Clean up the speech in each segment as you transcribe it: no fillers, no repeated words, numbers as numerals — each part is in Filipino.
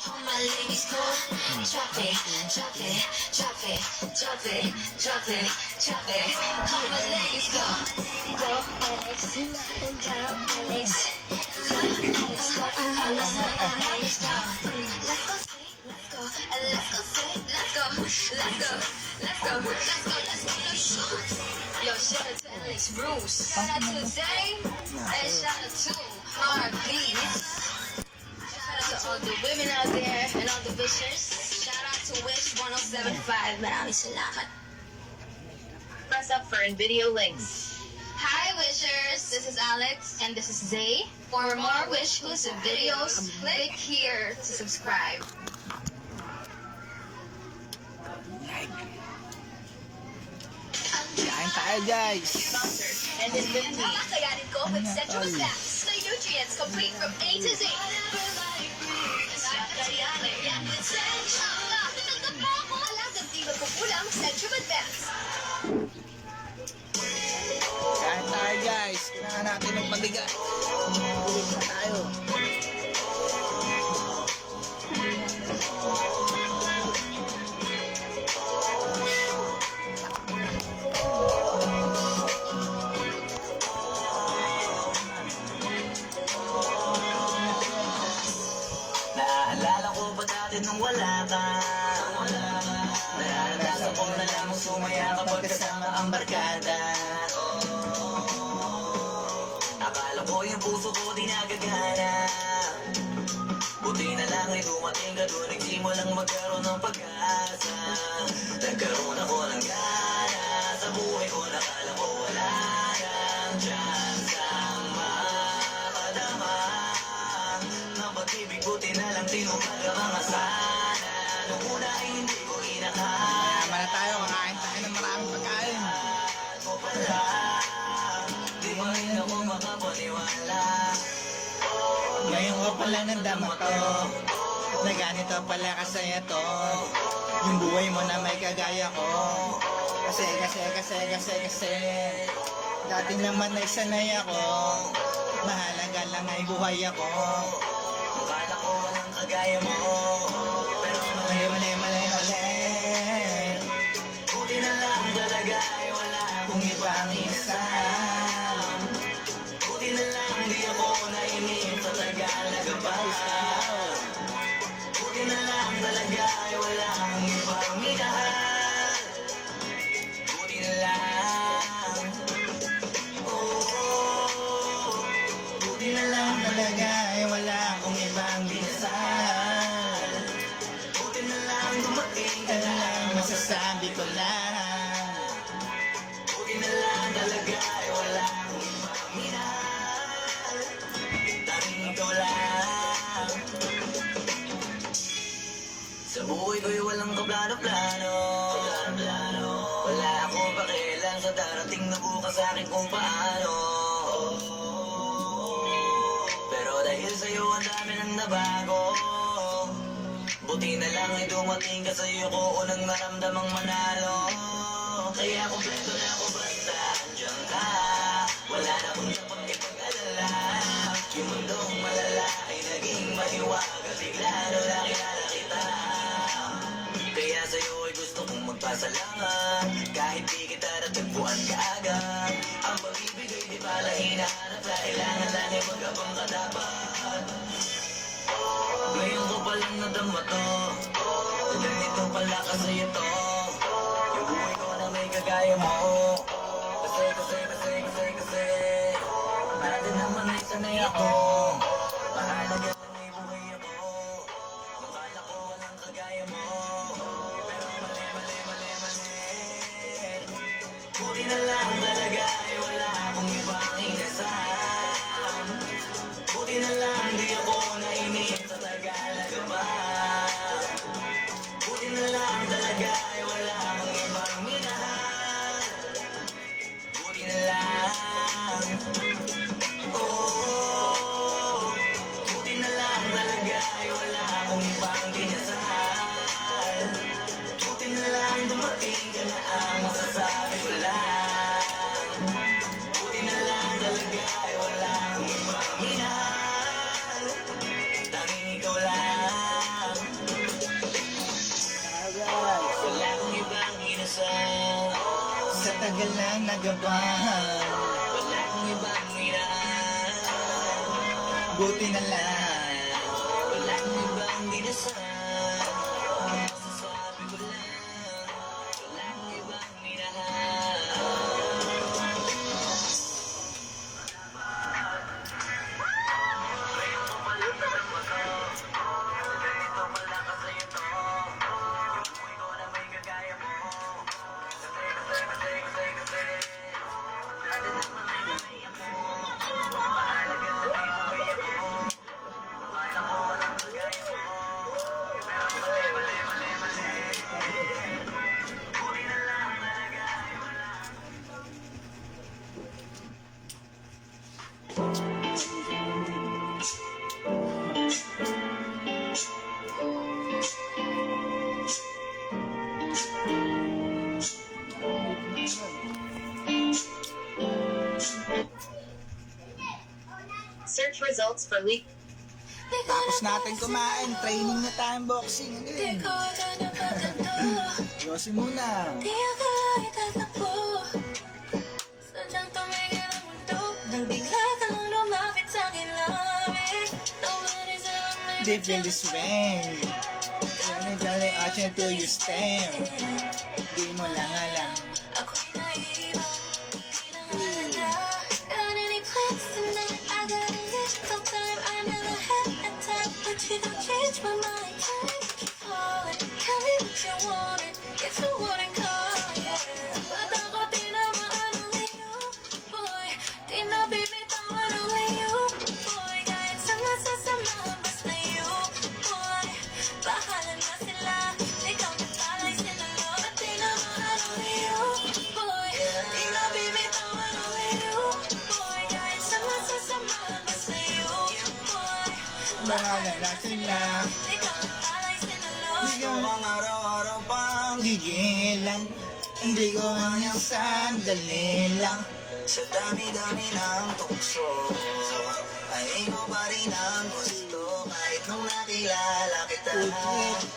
All my ladies go, drop it, drop it, drop it, drop it, drop it, drop it. All my ladies go, go, Alex, and down, Alex. Alex, go, Alex, Alex, go. Let's go, let's go, and let's go, let's go, let's go, let's go, let's go, let's go, let's go. Yo, shout out to Alex Bruce, shout out to Zay, and shout out to RB. Shout out to all the women out there and all the wishers. Shout out to Wish 1075. Maraming salamat. Press up for video links. Hi wishers, this is Alex and this is Zay. For more Wish exclusive videos, click here to subscribe. Kain tayo guys. Sponsored and in the team. Kakayanin ko with Central Snacks. My nutrients complete from A to Z. Alagang di magkukulang Central Advance. Kain tayo guys. Kailangan natin ng mabigat. Bilis na tayo. Naalala ko ba dati nung wala ka? Naranasan ko na lang sumaya kapag kasama ang barkada. Akala ko yung puso ko di nagagana. Buti na lang ay dumating ka doon, nagsimulang magkaroon ng pag-asa. Nagkaroon ako ng gana sa buhay ko, nakala ko wala nang chance ang makadama ng pag-ibig. Buti na lang tinupad ang mga sana. Nung una ay hindi ko inakala. Tama na tayo. Kakain tayo ng maraming pagkain. Mo pala, di ba rin ako makapaniwala? Ngayon ko pala nandama to. Na ganito pala kasaya to. Yung buhay mo na may kagaya ko. Kasi dati naman ay sanay ako. Mahalaga lang ay buhay ako. Akala ko walang kagaya mo, pero Mali. buti na lang talaga ay wala akong ibang isa. Buti na lang di ako nainip sa Tagalog pa. Buti na lang talaga ay wala akong ibang minahal. Buti na lang, oh, Buti na lang talaga ay wala akong ibang binasal. buti na lang dumating ka Yan na. lang masasabi ko lang. Buti na lang talaga ay wala akong ibang minahal. Tanging ikaw lang. Sa buhay ko'y walang kaplano-plano. Wala akong pakialam sa darating na bukas sa akin kung paano. Pero dahil sa'yo ang dami nang nabago. Buti na lang ay dumating ka sa'yo ko unang naramdamang manalo. Kaya kompleto na ako basta andyan ka. Wala na kong dapat ipag-alala. Yung mundong malala ay naging mahiwaga. Bigla na nakilala kita. Kaya sa'yo ay gusto kong magpasalamat. Kahit di kita natagpuan kaagad. Ang pag-ibig ay di pala hinahanap. Kailangan lang ay magkabang ka dapat. Ngayon ko palang nadama to. Ganito pala kasi ito. Yung buhay ko na may kagaya mo. Kasi dati naman ay sanay ako. Mahalaga lang ay buhay ako. Akala ko walang kagaya mo, pero mali. Buti na lang talaga ay wala akong ibang inasam. Buti na lang di ako nainip sa Tagalog pa. Buti na lang talaga ay wala akong ibang minahal. Buti na lang, oh, buti na tagal lang nagabahan. Walang ibang minahal. Buti na lang. Walang ibang dinasal. Masasabi ko lang, walang ibang minahal. Search results for leak. Tapos natin kumain, training na tayong boxing. Again. Yosin muna. Deep in the swing. Yan ang galing action till you stem. Di mo lang alam. You don't change my mind, keep falling. Tell me what you wanted, if you wouldn't call, yeah. But ako di na maano with you, boy. Di na bibitawan with you, boy. Kahit sa masasama, basta you, boy. Bahala na sila, ikaw na pala'y sinalo. At di na maano with you, boy. Di na bibitawan with you, boy. Kahit sa masasama, basta you, boy. Bahala na sila. Gusto kang araw-araw pang Gigilan. Hindi ko hanggang sandali lang. sa dami-dami ng tukso. Ay ikaw pa rin ang gusto. Kahit nung nakilala kita,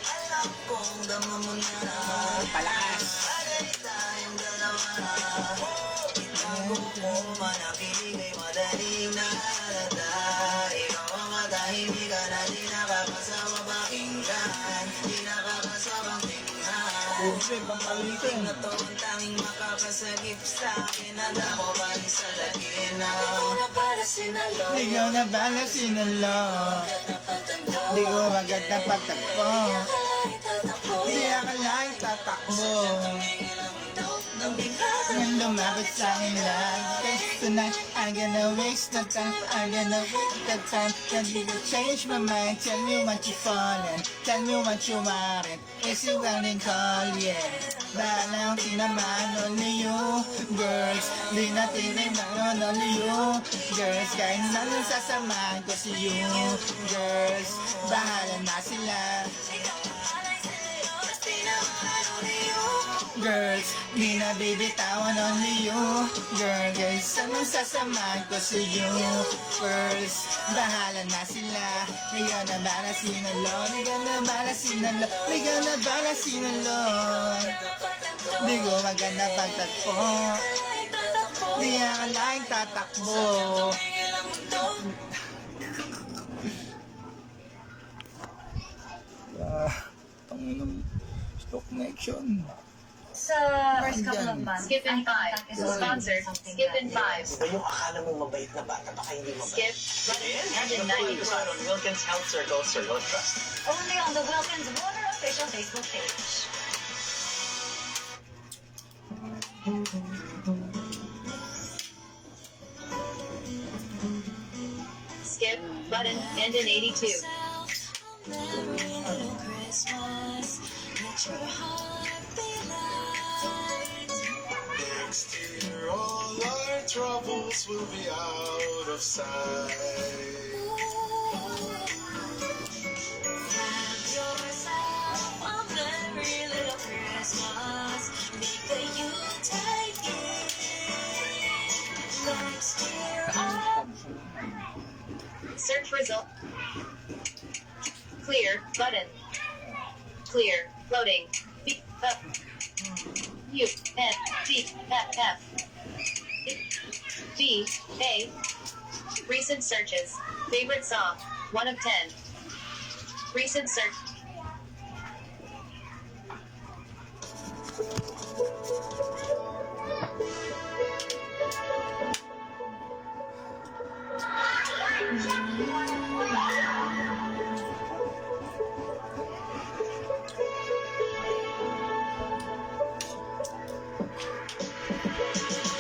alam kong dama mo na. Palakas. Bagay tayong dalawa. Itago mo manakilig ay madaling nahalata. Ikaw ang matahimikan na di nakakasawa pakinggan. Di nakakasawang tingnan. Puso, pampalitin. Na to ang tanging makakasagip sa akin. Handa ko pa rin sa lagina. Una para sinalo. Ikaw na bala sinalo. Di ko agad na patakbo. Di akalain tatakbo. Nang lumapit sa akin lang. Cause tonight, I'm gonna waste the time. I'm gonna waste the time. Can you change my mind? Tell me what you falling. Tell me what you want. Is you running call, yeah. Balang tinaman, only you. Girls, di natin naman, only you. Girls, kahit saan ang sasamahan ko si you. Girls, bahala na sila. Girls, di na bibitawan, only you. Girls, saan ang sasamahan ko si you. Girls, bahala na sila. Ikaw na bala sinalo. Ikaw na bala sinalo. Ikaw na bala sinalo. Di ko maganda pagtagpo. Di akalaing tatakbo. Panginong stock connection. Sa first couple of months, Skip in 5. Sponsored, Skip in 5. Ba yung akala mo mabait na bata, baka hindi mabait. Skip, and in 90 plus. on Wilkins Health Circle, Circle of Trust. Only on the Wilkins Water official Facebook page. Skip, button, and in 82. Next year, all our troubles will be out of sight. Search result. Clear, button. Clear, loading. U N D F F G A. Recent searches. Favorite song. 1 of 10. Recent search.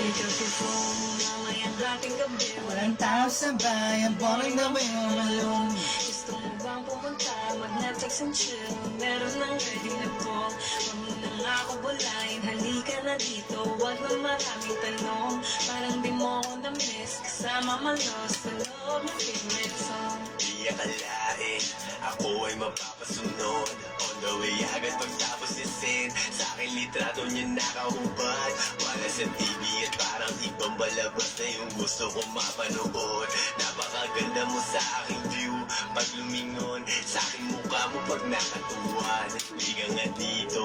Ikaw si phone, mamayang dating gabi. Walang tao sa bayan, boring na ba yung malone? Gusto mo bang pumunta, mag-Netflix and chill? Meron ng ready na call. Huwag mo na nga ako bulayin, halika na dito. Huwag na maraming tanong, parang di mo ako na-miss. Kasama malos sa loob ng favorite song. Di akalain, ako ay mapapasunod. On the way agad pagtapos ni Sin, sa akin litrato niya nakahubad. Wala sa TV at parang ibang balabas na yung gusto kong mapanood. Napakaganda mo sa aking view, pag lumingon sa aking mukha mo pag nakatuwan. Hindi ka nga dito,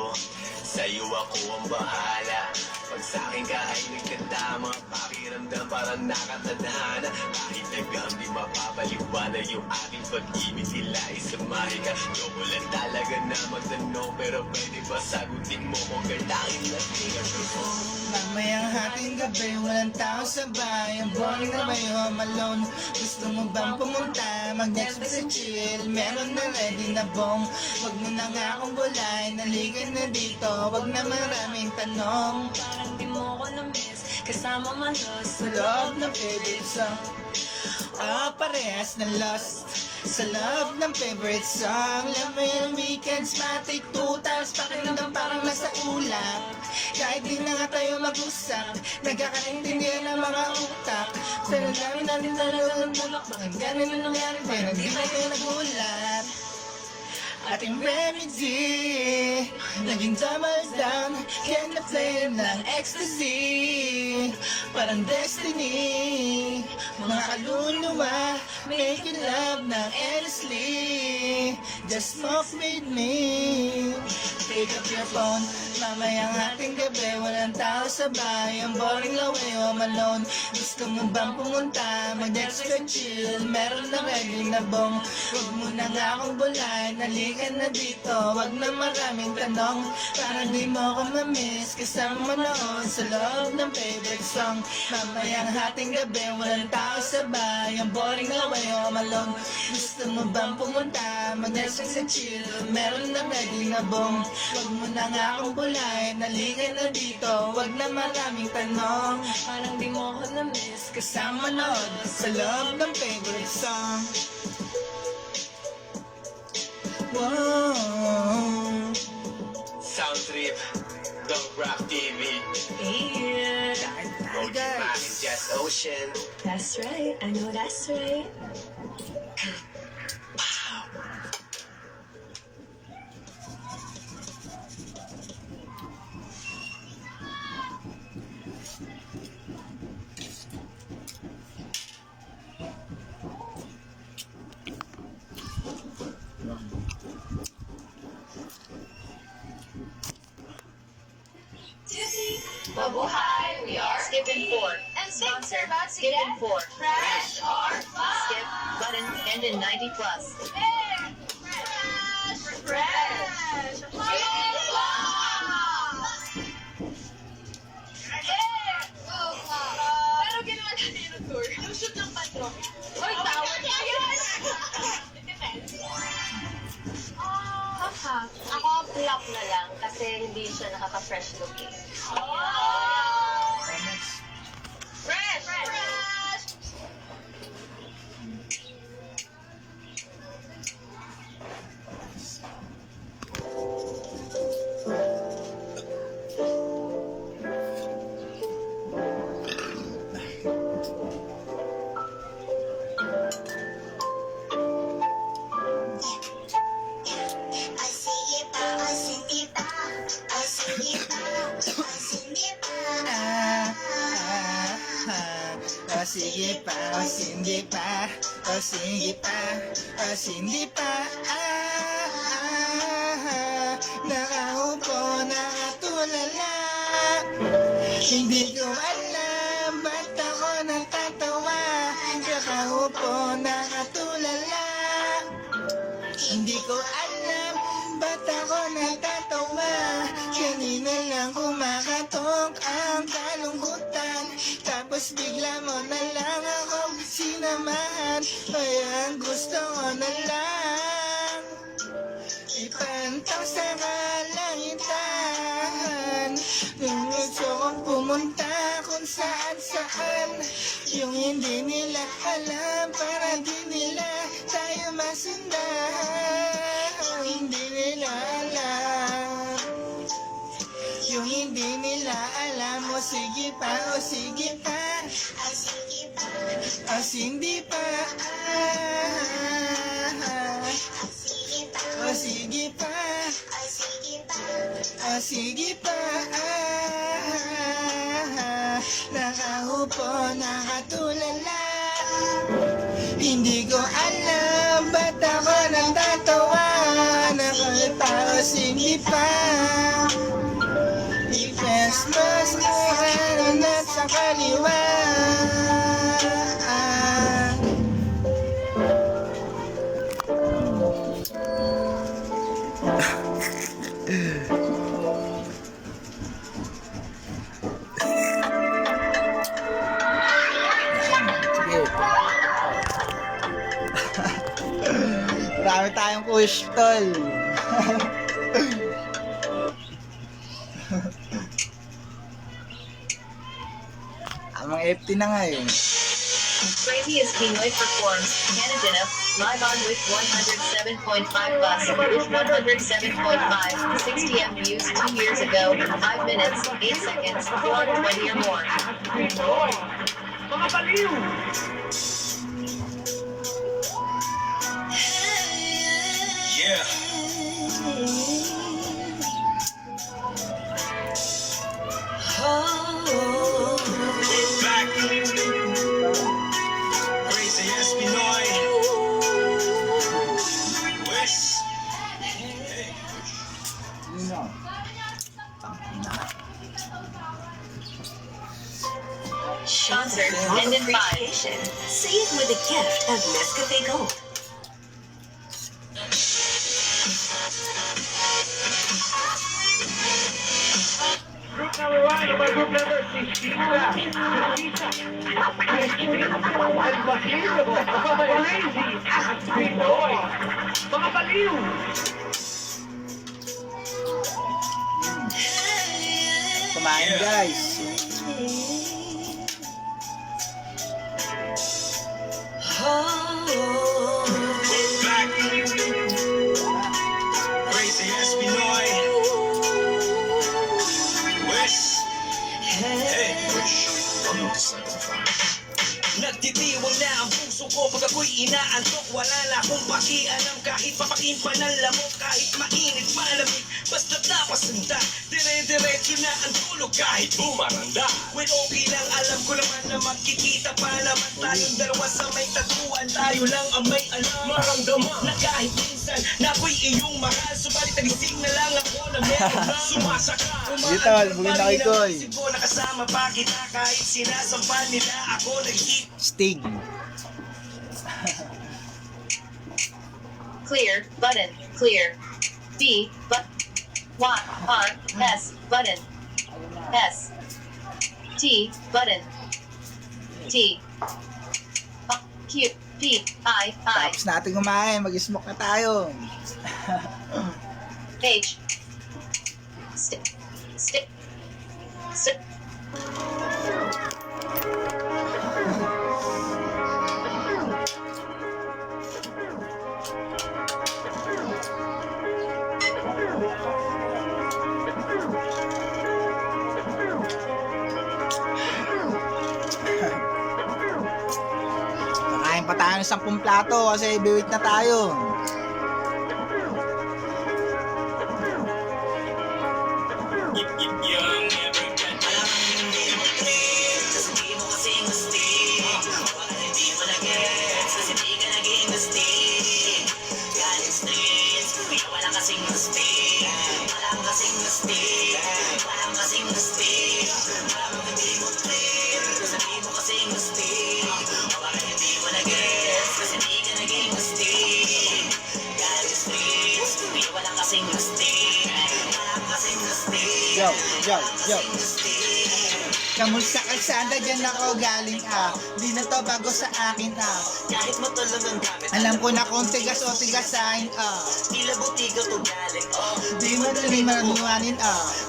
sa'yo ako ang bahala. Pag sa akin ka ay nagkatama, pakiramdam parang nakatadhana. Kahit nagang di mapapaliwanag yung aking pag-ibig, tila isamahin ka. Yoko lang talaga na magtanong, pero pwede ba sagutin mo kung kailangan natin ang totoo? Mamayang hating gabi, walang tao sa bayan, boring na ba yung malone? Gusto mo bang pumunta, mag-Netflix and chill? Meron na ready na bong. Huwag mo na nga akong bulayin, naligan na dito. Huwag na maraming tanong, Parang di mo ko na-miss, kasama malos sa loob ng favorite song. Parehas na lost sa love ng favorite song. Alam mo yung weekends, matay 2 times, pakiramdam parang nasa ulap. Kahit di na nga tayo mag-usap, nagkakaintindihan ng mga utak. Sa namin natin talagang bulak, bakit ganun na nangyari, pero di na kayo nagulat. Ating remedy, naging double down, can na flame ng ecstasy. Parang destiny, mga kaluluwa, making love ng endlessly. Just smoke with me, pick up your phone. Mamayang hating gabi, walang tao sa bayan, boring laway o malone. Gusto mo bang pumunta, mag-Netflix and chill? Meron na ready na bong. Huwag mo na nga akong bulayin, halika na dito. Huwag na maraming tanong, parang di mo ko ma-miss. Kasama manood sa loob ng favorite song. Mamayang hating gabi, walang tao sa bayan, boring laway o malone. Gusto mo bang pumunta, mag-Netflix and chill? Meron na ready na bong. Huwag mo na nga akong bulayin, halika na dito. Huwag na maraming tanong, Parang di mo ko na-miss, kasama manood sa loob ng favorite song. Wow. Sound Trip, Dog Rock TV, Yeah. Moji Mac and Just Ocean. That's right. I know that's right. Mabuhay, we are Skip in 4. And thanks for about to Skip in get 4. fresh or fun. Skip button end in 90 plus. Fresh, fresh, Pero ginawa natin yung tour. Yung shoot ng patro. Oy, tawag na yan! It depends. Ako flop na lang kasi hindi siya nakaka-fresh looking. Fresh! Fresh! Sige pa, o hindi pa, o sige pa, o hindi pa. Nakaupo na Hindi ko alam ba't ako natatawa, kakaupo nakatulala. Hindi ko alam ba't ako natatawa, kanina lang kumakatok ang kalungkutan, tapos bigla mo na lang ako sinamahan. Kaya gusto ko na lang ipantaw sa kalangitan. Gusto kong pumunta kung saan saan, yung hindi nila alam para di nila tayo masundan. Hindi nila alam, yung hindi nila alam. O sige pa, o sige pa, o hindi pa, o sige pa, o sige pa. Nakaupo, nakatulala. Hindi ko alam ba't ako natatawa, nakalipa o sige pa. I-Christmas mo karon at sa kaliwa. Marami tayong push, tol. Amang FT na nga eh. Crazy as King Light performs Canada live on with 107.5 bus with 107.5 60 views 2 years ago, 5 minutes, 8 seconds, 120 or more. Mga baliw! Yeah. Back. Crazy as Pinoy. Wish. Hey. Concert ended 5. Appreciation. Save with a gift of Nescafe Gold. Group number 1 over group number 16. Unbelievable! Crazy as Pinoy! Mga baliw! Kumain guys. Back. Crazy as Pinoy. Wish. Hey. Wish. Nagtitiwang na ang puso ko pag ako'y inaantok. Wala na akong pakialam kahit papakin pa ng lamok, kahit mainit malamig, basta napasanda. Dire-diretso na ang tulog kahit bumaranda. Well, okay lang, alam ko naman na magkikita pa naman tayong dalawa sa may tatuan. Tayo lang ang may alam, maramdaman na kahit minsan na ako'y iyong mahal. Subalit nagising na lang ako na meron lang sumasaka. Dito, bugin na kay Koy. Nakasama pa kita kahit sinasampan nila ako nag-hit. Stig. Clear button. Clear. B but Y R S button. S T button. T Q P I I Tapos natin kumain, mag-smoke na tayo. H stick stick stick. Kakain pa tayo ng 10 plato kasi biwit na tayo. Walang kasing gusti, walang kasing gusti. kasing gusti. Wala kasing gusti. Yo, yo, yo. Kamusta kalsada, dyan ako galing di na to bago sa akin Kahit matulog ang gamit, Alam ko na kung tigas o tigasahin tila butiga to galing. Di mo tuloy maraniwanin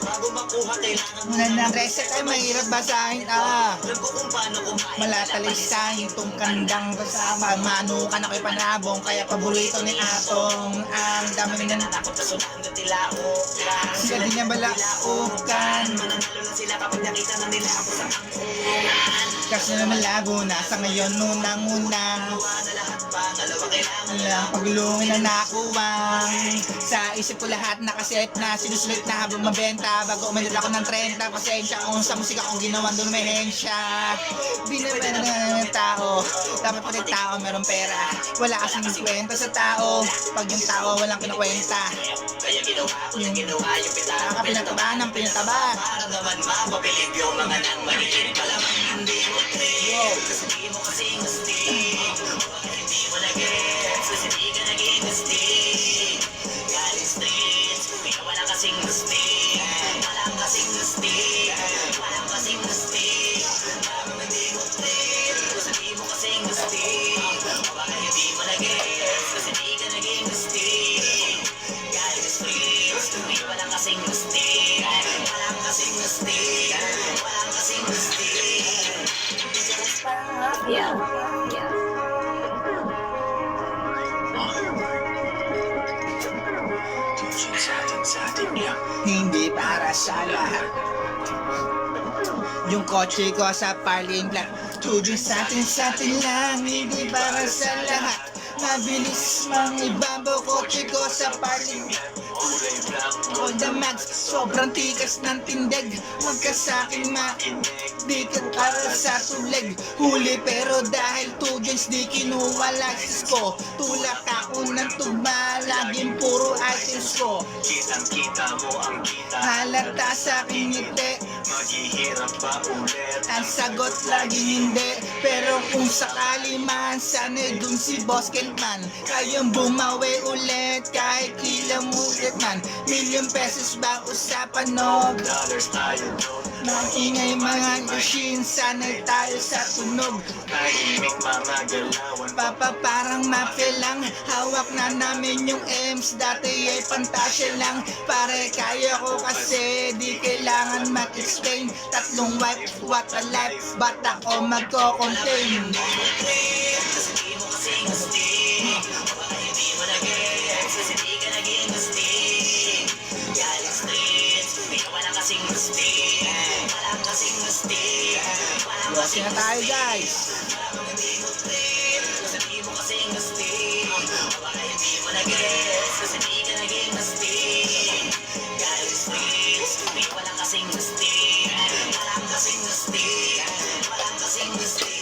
Bago makuha kailangan mo Muna ng reset ay mahirap basahin Alam ko kung paano kumain. Malatalisahin itong kandang kasama Mano ka na ko'y panabong Kaya paborito ni Atong Ang dami na Takot sa sulang na tilaok. sila din niya balaukan Mananalo lang sila kapag nakita na nila ako sa angkungan. Kasi na malago na sa ngayon unang-unang Gawa na lahat pangalawa kailangan Walang paglungin na nakuwang Sa isip ko lahat nakaset na Sinusulit na habang mabenta Bago umalit ako ng 30 Pasensya kung sa musika kong ginawa doon may hensya Binibenta na ng tao Dapat pati tao meron pera Wala kasing kwenta sa tao Pag yung tao walang kinukwenta Kaya ginawa ko yung ginawa yung pitaka. Pinataba ng pinataba Para naman mapabilib yung mga nang maliit. Malamang hindi mo trip. Kasi di mo kasing gusti. Baka hindi mo na-gets. Kasi di ka naging gusti. Galing streets. Kaya wala kasing gusti. Walang kasing gusti. Walang kasing gusti. Malamang hindi mo trip. Kasi di mo kasing gusti. Baka hindi mo na-gets. Kasi di ka naging gusti. Galing streets. Kaya wala kasing gusti. Walang kasing gusti. Walang kasing gusti. Yeah, yeah. Hindi para sa lahat Yung kotse ko sa parking lot Tujin sa atin lang Hindi para sa lahat Mabilis mang ibambo kotse ko sa parking lot On the max, sobrang tikas ng tindig Huwag ka sa'kin makinig Dito para sa tulig Huli pero dahil 2 joints di kinuha license ko Tulak ako ng tugma Laging puro items ko Kitang-kita mo ang kita. Halata sa'king ngiti Maghihirap pa ulit. Ang sagot laging hindi Pero kung sakali man Sana'y dun si Boss Kentman Kayang bumawi ulit Kahit ilang ulit man Million pesos ba usapan no? Dollars tayo doon. Maingay mga machine Sana'y tayo sa tunog Tahimik mga galawan. Papa parang mafia lang Hawak na namin yung M's Dati ay pantasya lang Pare kaya ko kasi Di kailangan mag-explain Tatlong wife, what a life Ba't ako magko-complain Kasi di mo kasing gusti. Baka hindi mo na-gets. Kasi di ka naging gusti. Galing streets. Kaya wala kasing gusti. Walang kasing gusti. Walang Kasi kasing na tayo gusti. guys Malamang hindi mo trip. Kasi di mo kasing gusti. Baka hindi mo na-gets. Kasi di ka naging gusti. Galing streets. Kaya wala kasing gusti. Walang kasing gusti. Walang kasing gusti.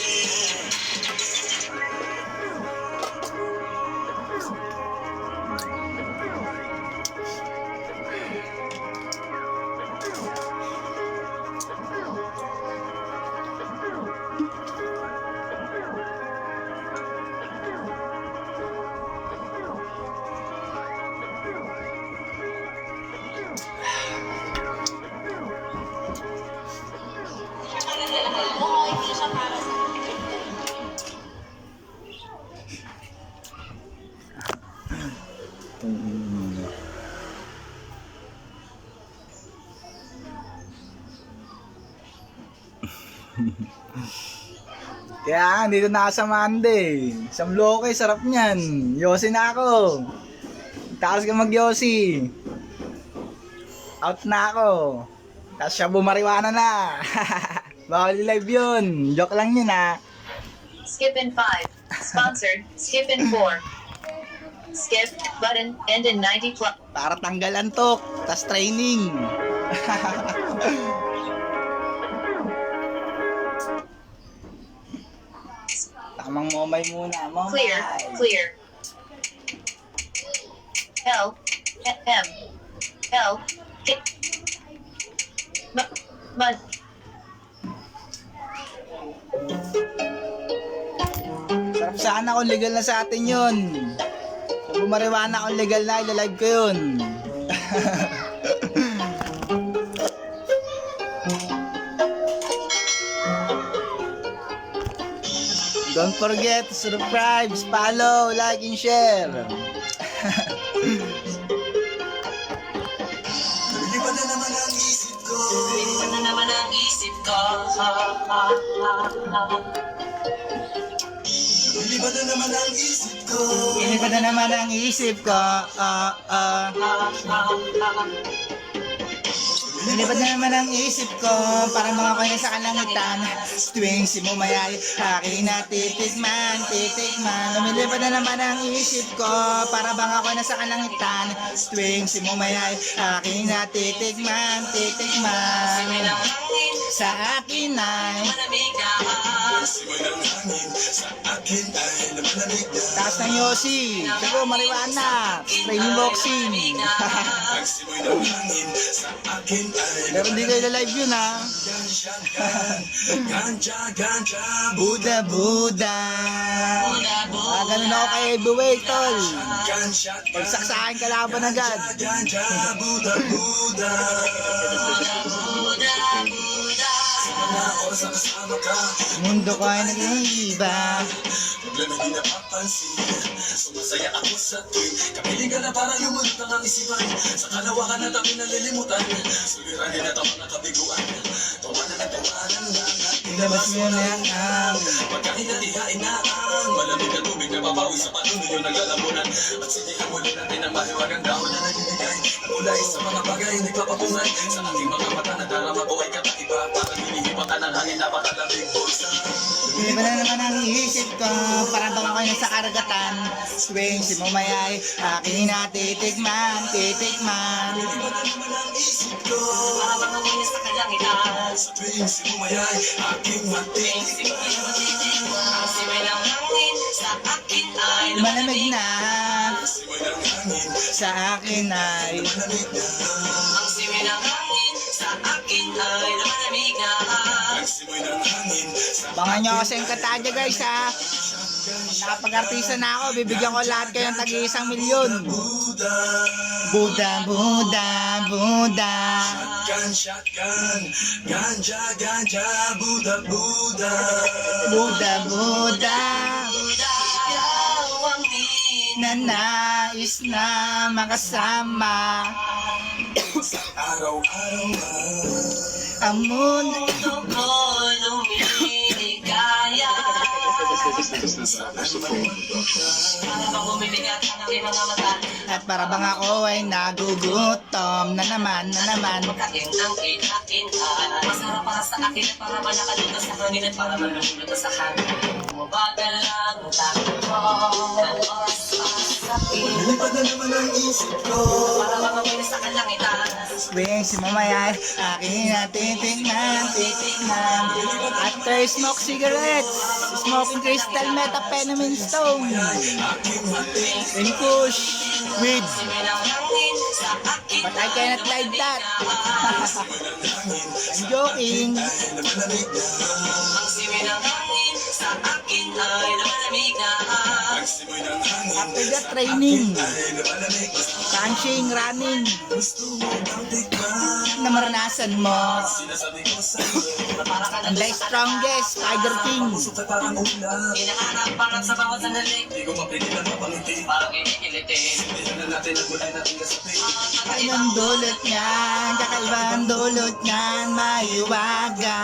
Kaya dito na ako sa Monday Sa Mloke, sarap niyan Yossi na ako Tapos ka mag-Yossi Out na ako Tapos siya bumariwana na Bawal live yun Joke lang yun Skip in 5. Sponsored. Skip in 4. Skip button end in 90 plus. Para tanggalan to Tapos training Tamang momay muna momay. Clear. L M L K Mud. Sarap sana kung legal na sa atin yun. Kung bumariwana kung legal na, ilalive ko yun. Don't forget to subscribe, follow, like, and share. Lumipad na naman ang isip ko. Lumipad na naman ang isip ko. Lumipad na naman ang isip ko. Lumipad na naman ang isip ko. Lumipad na naman ang isip ko. Para mga koy sa kalangitan. Tuwing simumayay, aking natitikman, titikman. Lumilipad na naman ang isip ko. Para bang ako nasa kalangitan. Tuwing simumayay, aking natitikman, titikman. Sa akin ay Simoy ng hangin sa akin ay lumalamig na. taas ng Yossi. Sago, marijuana. Training boxing. Ang simoy ng hangin sa akin ay Pero hindi kayo live yun ha. ganja, ganja, Buda, Buda. Ganun ako kay Buway, tol. ganja, Pagsaksakin kalaban agad. ganja, Buda, Buda. Sana oras na kasama ka. Mundo ko ay nag-iiba. Problema di napapansin. Sumasaya ako sa tuwing kapiling ka na parang lumulutang ang isipan. Sa kalawakan na tabi nalilimutan. Suliranin at ang mga kabiguan. Tawanan at tawanan lang at Ilabas mo na ang pagkahinatihain na ang malamig na tubig na papawi sa panuno yung naglalamunan. At sinihan muli natin ang mahiwagang dahon na nagbibigay ng kulay sa mga bagay nagpapatunay. Sa ating mga mata na darama ko ay kakaiba. Parang hinihipa ka ng hangin na pakalamig bulsa. Lumipad na naman ang isip ko. Para bang ako nasa karagatan. Tuwing simumayay, aking natitikman, titikman. Lumipad na naman ang isip ko. Para bang ako sa kalangitan. Sa tuwing simumayay, aking matitikman. Ang simoy ng hangin sa akin ay Malamig na. Simoy ng hangin, Sa akin ay malamig na. Ang simoy ng hangin sa akin ay lumalamig na. Ang simoy ng hangin sa Bangan nyo ako sa Encantadia guys ha. Nakapag-artista na ako, bibigyan ko lahat kayo ng tag-1,000,000. Buda. Buda, Buda, Buda. Shotgun, shotgun, ganja, ganja, Buda, Buda. Buda, Buda. Ikaw ang Na nais na makasama. Araw-araw Ang mundo. mundo ko lumiligaya. Para bang bumibigat ang aking mga mata. At para bang ako ay nagugutom na naman, na naman. Pagkain ang kinakin ay masarap para sa akin at para manakalito sa hangin at para maluluto sa hangin. Mabagal lang ang takbo ng oras para sa akin. Lumipad na naman ang isip ko. Para bang amoy sa kalangitan. Tuwing simumayay, aking natitignan, titignan. After smoke cigarettes, smoking crystal methamphetamine stone. And push with. Simoy ng hangin sa akin But I cannot like that. I'm joking. Lumalamig na. ang simoy ng hangin sa akin ay lumalamig na. Ang simoy ng hangin After the training, ay lumalamig na. punching, running, Gusto mo bang tikman? na maranasan mo. Sinasabi ko sa'yo. Para ka Ang the strongest, Spider King. Puso ka parang ulan. Hinahanap-hanap sa bawat sandali. Di ko mapigilan mapangiti. Parang inikiliti. Sindihan na natin ang gulay natin kasapi. Kakaibang dulot niyan, kakaibang dulot niyan, maiwaga,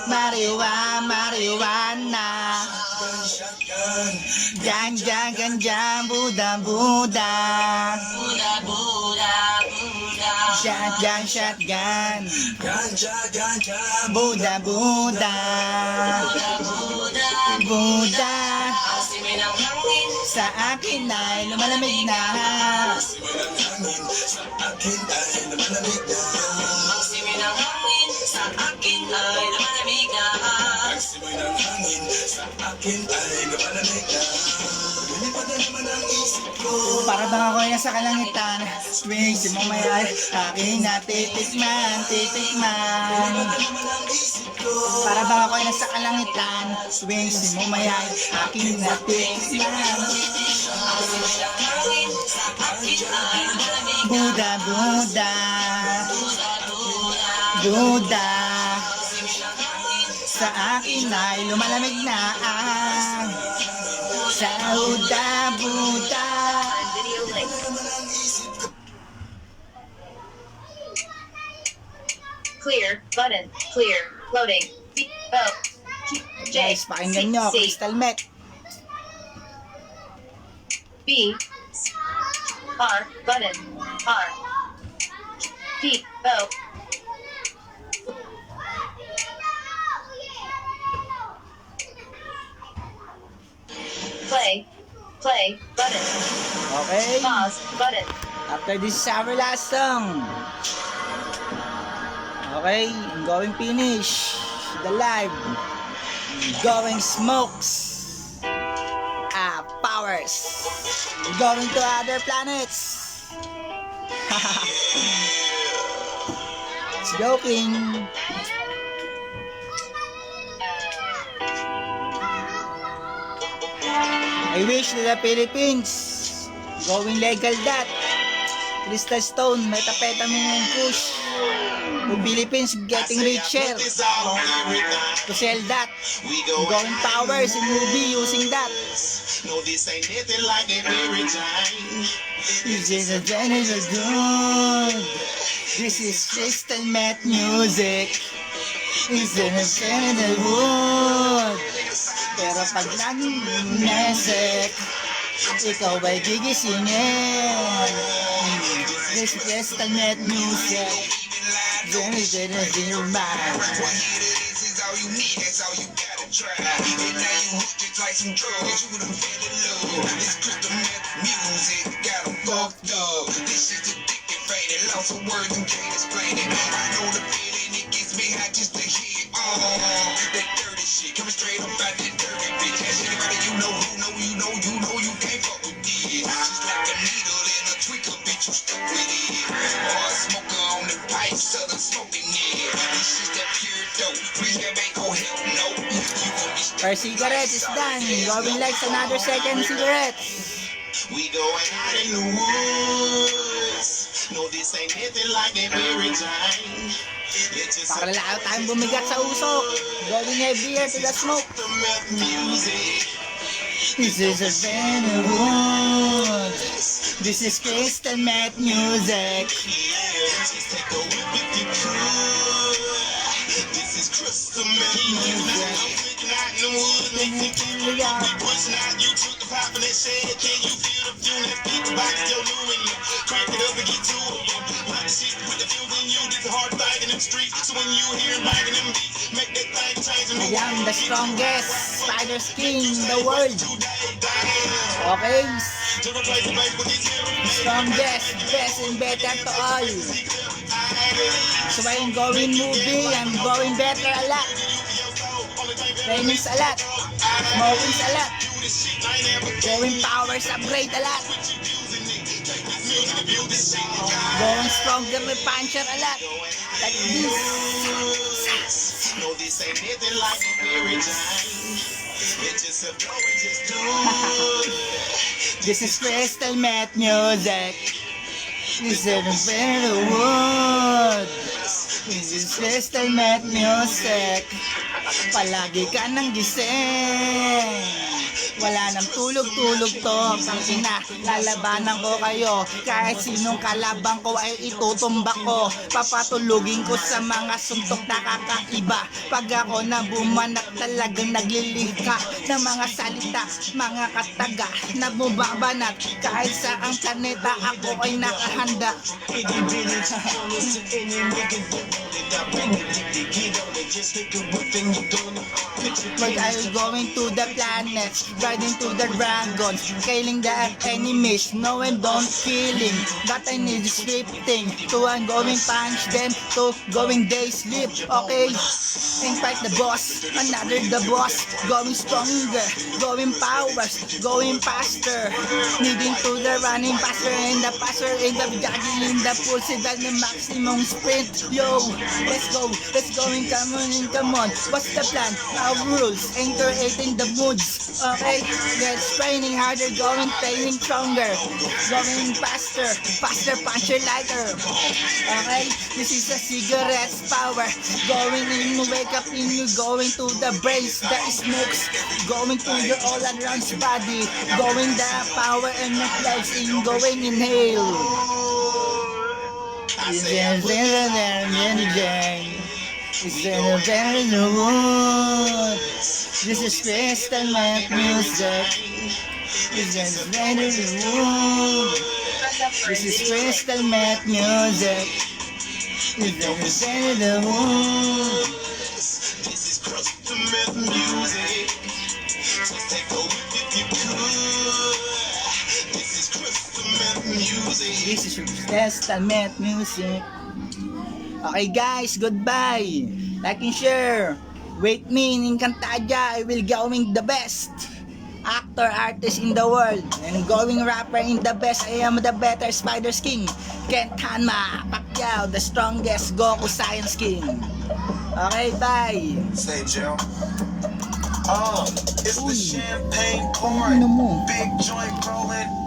marijuana. Shotgun, Ganja, ganja, Buda, Buda. Buda, Buda, Buda. Shotgun, shotgun, ganja, ganja, Buda, Buda. Buda, Buda, ang simoy ng hangin sa akin ay lumalamig na. simoy ng hangin, sa akin ay lumalamig na. ang simoy ng hangin sa akin ay lumalamig na. Ang simoy ng hangin, sa akin ay lumalamig na. Lumipad na naman ang isip ko. Para bang ako ay nasa kalangitan, tuwing simumayay, aking natitikman, titikman. Lumipad na naman ang isip ko. Para bang ako ay nasa kalangitan, tuwing simumayay, aking natikman. ang simoy ng hangin sa akin ay lumalamig Buda, Buda, Buda. Sa akin ay lumalamig na ang sauda, Buda. And video link. Clear button. Clear. Loading. B O J Guys, pakinggan nyo, C Crystal Meth. B R button. R P O Play button. Okay, Pause button. after this is our last song. Okay, I'm going finish the live. Going smokes. Powers. Going to other planets. It's joking. I wish that the Philippines going legal that. Crystal Stone, methamphetamine and kush. The Philippines getting richer It's all on everything. to sell that. We go Going powers in movie using that. No, this ain't nothing like that every time. This is a general good. This is crystal meth music. It's in a general wood. Pero pag nag-mesek, ikaw ay gigisingin. This is crystal meth music. Then it's in your mind. This is all you need, that's all you gotta try. And now you hooked it like some drugs, you done fell in love. This crystal meth music got 'em fucked up. This is addictive, faded, lots of words and can't explain it. I know the feeling, it gets me hot just to hear it. That dirty shit coming straight up out that dirty bitch. Ask anybody you know, you can't fuck with it. Just like a needle in a tweaker, bitch, you stuck with it. Or a smoker on the pipe, southern smoking it. This is that pure dope, rehab ain't gon' help, no. You gon' be Our cigarette is done. Going like another second cigarette. We going out in the woods. No, this ain't nothing like that every time. It's just Para lalo tayong bumigat sa usok. Going every year to the smoke. the meth music. This is a venom wood. This is crystal meth music. Just take a whip if you could. This is crystal meth music. I'm picking out in the woods, making people look, we pushing out. You took the pop in that shed, can you feel the fume that people box still new in you? Crank it up and get to it. Pop the shit with the fumes in you. This is hard fight in them streets. So when you hear banging them beats, make that thing change and I am the strongest spider king in the world. Okay? Strongest, best, and better to all. So I'm going movie, I'm going better a lot. Trainings a lot. Smokings a lot. Going powers upgrade a lot. Going stronger with puncher a lot. Like this. No, this ain't nothing like every time. It's just a flow and just do it. This is crystal meth music. This is a very wood. This is crystal meth music. Palagi ka nang gising. Wala nang tulog-tulog to. Pangina, lalabanan ko kayo. Kahit sinong kalabang ko ay itutumbak ko. Papatulugin ko sa mga suntok na kakaiba. Pag ako na bumanak talagang naglilika ng mga salita, mga kataga na bumabanat. Kahit sa ang planeta ako ay nakahanda. But I'm going to the planets, riding to the dragons, killing the enemies, no and don't killing. That I need is scripting, to I'm going punch them, to going day sleep, okay? And fight the boss, another the boss, going stronger, going powers, going faster, needing to the running faster and the passer in the jogging in the pulse, that the maximum sprint. Yo, let's go and come on, what's the plan? Our rules, and creating the moods. Okay, let's training harder, going training stronger, going faster, faster, puncher lighter. Okay, this is a cigarette's power. Going in, wake up in you, going to the brains, the smokes, going to your all around body, going the power and the legs in, going inhale. Is there anything? Is there very no wood? This is crystal meth music. Is there very no wood? This is crystal meth music. Is there very no wood? This is crystal meth music. Just take over if you could. This is crystal meth music. This is crystal meth music. Okay guys, goodbye. Like and share. Wait me in Encantadia, I will going the best actor, artist in the world, and going rapper in the best. I am the better Spider's King. Kent Hanma, Pacquiao, the strongest Goku Science King. Okay, bye. Say, Jill. It's the Uy. champagne Ano mo? pouring, big joint rolling.